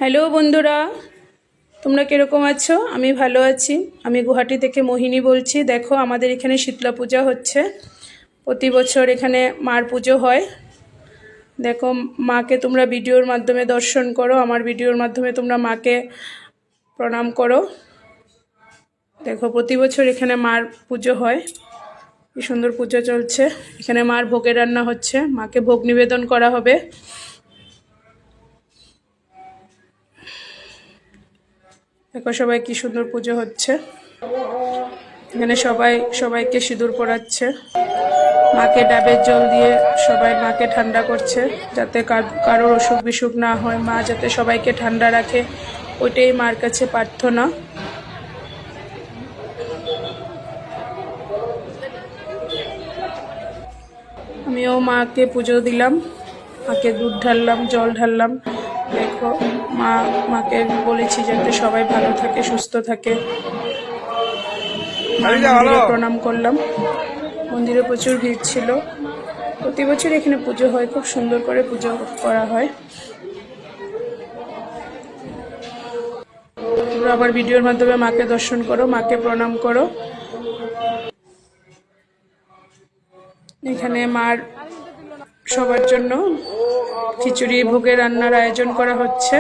Hello বন্ধুরা, তোমরা কীরকম আছো? আমি ভালো আছি। আমি গুয়াহাটি থেকে মোহিনী বলছি। দেখো, আমাদের এখানে শীতলা পূজা হচ্ছে। প্রতি বছর এখানে মার পুজো হয়। দেখো, মাকে তোমরা ভিডিওর মাধ্যমে দর্শন করো, আমার ভিডিওর মাধ্যমে তোমরা মাকে প্রণাম করো। দেখো, প্রতি বছর এখানে মার পুজো হয়। কি সুন্দর পুজো চলছে। এখানে মার ভোগের রান্না হচ্ছে, মাকে ভোগ নিবেদন করা হবে। দেখো সবাই কি সুন্দর পুজো হচ্ছে। এখানে সবাইকে সিঁদুর পরাচ্ছে। মাকে ডাবের জল দিয়ে সবাই মাকে ঠান্ডা করছে, যাতে কারোর অসুখ বিসুখ না হয়, মা যাতে সবাইকে ঠান্ডা রাখে, ওইটাই মার কাছে প্রার্থনা। আমিও মাকে পুজো দিলাম, মাকে দুধ ঢাললাম, জল ঢাললাম। দেখো, মাকে বলেছি যাতে সবাই ভালো থাকে, সুস্থ থাকে। মন্দিরে প্রণাম করলাম। মন্দিরে প্রচুর ভিড় ছিল। প্রতি বছর এখানে পুজো হয়, খুব সুন্দর করে পুজো করা হয়। তোমরা আবার ভিডিওর মাধ্যমে মাকে দর্শন করো, মাকে প্রণাম করো। এখানে মার সবার জন্য খিচুড়ি ভোগের রান্নার আয়োজন করা হচ্ছে।